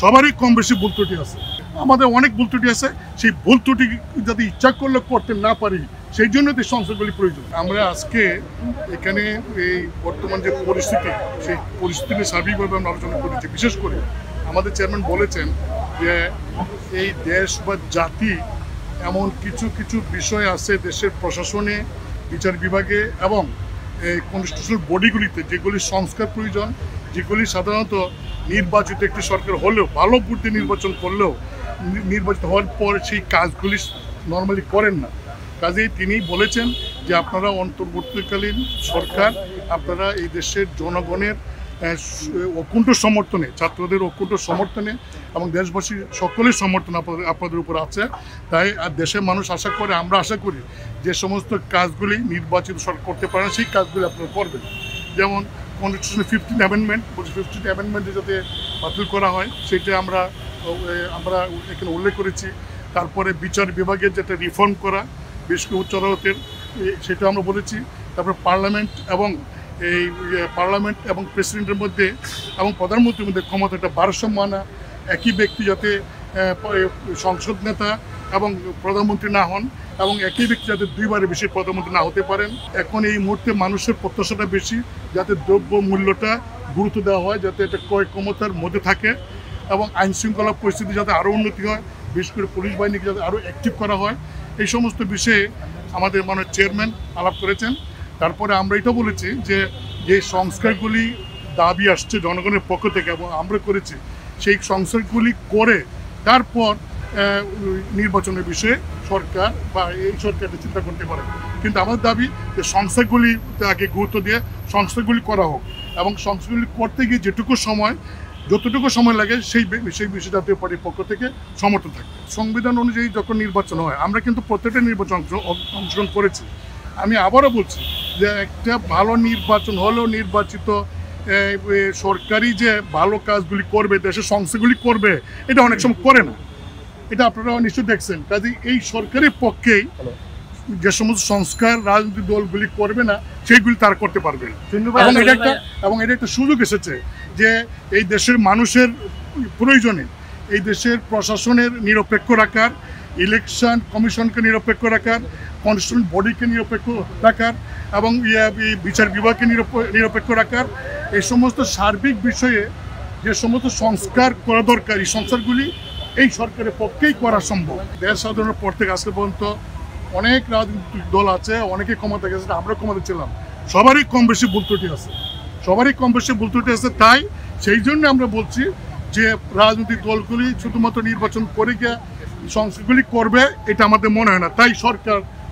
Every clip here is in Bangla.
সবারই কম বেশি ভুল ত্রুটি আছে, আমাদের অনেক ভুল ত্রুটি আছে। সেই ভুল ত্রুটি যদি ইচ্ছা করলে করতে না পারি, সেই জন্য তো সংস্কারগুলি প্রয়োজন। আমরা আজকে এখানে এই বর্তমান যে পরিস্থিতি, সেই পরিস্থিতি সার্বিকভাবে আমরা আলোচনা করেছি। বিশেষ করে আমাদের চেয়ারম্যান বলেছেন যে এই দেশ বা জাতি এমন কিছু কিছু বিষয় আছে দেশের প্রশাসনে, বিচার বিভাগে এবং এই কনস্টিটিউশনাল বডিগুলিতে যেগুলি সংস্কার প্রয়োজন, যেগুলি সাধারণত নির্বাচিত একটি সরকার হলেও, ভালো বুদ্ধি নির্বাচন করলেও নির্বাচিত হওয়ার পর সেই কাজগুলি নর্মালি করেন না। কাজেই তিনি বলেছেন যে আপনারা অন্তর্বর্তীকালীন সরকার, আপনারা এই দেশের জনগণের অকুণ্ঠ সমর্থনে, ছাত্রদের অকুণ্ঠ সমর্থনে এবং দেশবাসীর সকলের সমর্থন আপনাদের উপর আছে। তাই দেশের মানুষ আশা করে, আমরা আশা করি যে সমস্ত কাজগুলি নির্বাচিত সরকার করতে পারেন সেই কাজগুলি আপনারা করবেন। যেমন কনস্টিটিউশন 15 অ্যামেন্ডমেন্ট, 15 অ্যামেন্ডমেন্টে যাতে বাতিল করা হয় সেটা আমরা এখানে উল্লেখ করেছি। তারপরে বিচার বিভাগের যেটা রিফর্ম করা, বেশ কিছু উচ্চ আদালতের, সেটা আমরা বলেছি। তারপরে পার্লামেন্ট এবং প্রেসিডেন্টের মধ্যে এবং প্রধানমন্ত্রীর মধ্যে ক্ষমতাটা ভারসাম্য আনা, একই ব্যক্তি যাতে সংসদ নেতা এবং প্রধানমন্ত্রী না হন এবং একই ব্যক্তি যাতে দুইবারের বেশি প্রধানমন্ত্রী না হতে পারেন। এখন এই মুহূর্তে মানুষের প্রত্যাশাটা বেশি, যাতে দ্রব্য মূল্যটা গুরুত্ব দেওয়া হয়, যাতে এটা ক্রয় ক্ষমতার মধ্যে থাকে এবং আইন শৃঙ্খলা পরিস্থিতি যাতে আরও উন্নতি হয়, বিশেষ করে পুলিশ বাহিনীকে যাতে আরও অ্যাক্টিভ করা হয়, এই সমস্ত বিষয়ে আমাদের মাননীয় চেয়ারম্যান আলাপ করেছেন। তারপরে আমরা এটা বলেছি যে যে সংস্কারগুলি দাবি আসছে জনগণের পক্ষ থেকে এবং আমরা করেছি, সেই সংস্কারগুলি করে তারপর নির্বাচনের বিষয়ে সরকার বা এই সরকারটা চিন্তা করতে পারে। কিন্তু আমাদের দাবি যে সংস্কারগুলিতে আগে গুরুত্ব দিয়ে সংস্কারগুলি করা হোক এবং সংস্কারগুলি করতে গিয়ে যতটুকু সময় লাগে সেই বিষয়ে জাতীয় পার্টির পক্ষ থেকে সমর্থন থাকে। সংবিধান অনুযায়ী যখন নির্বাচন হয়, আমরা কিন্তু প্রত্যেকটা নির্বাচন অংশগ্রহণ করেছি। আমি আবারও বলছি যে একটা ভালো নির্বাচন হলেও নির্বাচিত সরকারি যে ভালো কাজগুলি করবে, দেশের সংস্থাগুলি করবে, এটা অনেক সময় করে না। এটা আপনারা নিশ্চয়ই দেখছেন। কাজে এই সরকারের পক্ষেই যে সমস্ত সংস্কার রাজনৈতিক দলগুলি করবে না, সেইগুলি তারা করতে পারবে না। এবং এটা একটা সুযোগ এসেছে যে এই দেশের মানুষের প্রয়োজনে এই দেশের প্রশাসনের নিরপেক্ষ রাখার, ইলেকশন কমিশনকে নিরপেক্ষ রাখার, কনস্টিটিউশন বডিকে নিরপেক্ষ রাখার এবং বিচার বিভাগকে নিরপেক্ষ রাখার, এই সমস্ত সার্বিক বিষয়ে যে সমস্ত সংস্কার করা দরকার, এই সংস্কারগুলি এই সরকারের পক্ষেই করা সম্ভব। দেশ স্বাধীনের পর থেকে আজকে পর্যন্ত অনেক রাজনৈতিক দল আছে, অনেকে ক্ষমতা গেছে, আমরা ক্ষমতা ছিলাম, সবারই কম বেশি ভুল ত্রুটি আছে। তাই সেই জন্য আমরা বলছি যে রাজনৈতিক দলগুলি শুধুমাত্র নির্বাচন করে গিয়ে সংস্কারগুলি করবে, এটা আমাদের মনে হয় না। তাই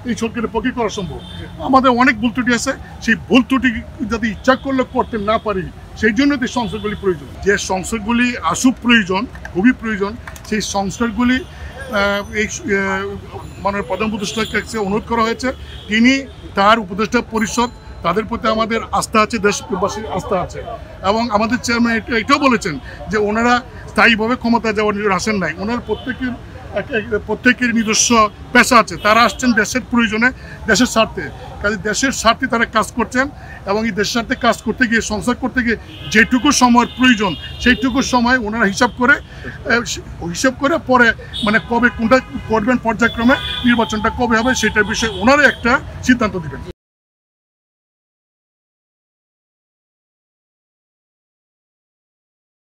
এই সরকারের পক্ষে করা সম্ভব। আমাদের অনেক ভুল ত্রুটি আছে, সেই ভুল ত্রুটি যদি ইচ্ছা করলে করতে না পারি, সেই জন্য তো সংস্কারগুলি প্রয়োজন। যে সংস্কারগুলি প্রয়োজন, খুবই প্রয়োজন, সেই সংস্কারগুলি এই মাননীয় প্রধান উপদেষ্টার কাছে অনুরোধ করা হয়েছে। তিনি তার উপদেষ্টা পরিষদ, তাদের প্রতি আমাদের আস্থা আছে, দেশবাসীর আস্থা আছে। এবং আমাদের চেয়ারম্যান এটাও বলেছেন যে ওনারা স্থায়ীভাবে ক্ষমতা যাওয়ার নিজের আসেন নাই, ওনার প্রত্যেকের নিজস্ব পেশা আছে, তারা আসছেন দেশের প্রয়োজনে, দেশের স্বার্থে। কাজে দেশের স্বার্থে তারা কাজ করছেন এবং এই দেশের স্বার্থে কাজ করতে গিয়ে, সংস্কার করতে গিয়ে যেটুকু সময়ের প্রয়োজন সেইটুকু সময় ওনারা হিসাব করে পরে মানে কবে কোনটা করবেন, পর্যায়ক্রমে নির্বাচনটা কবে হবে সেটার বিষয়ে ওনারা একটা সিদ্ধান্ত দেবেন।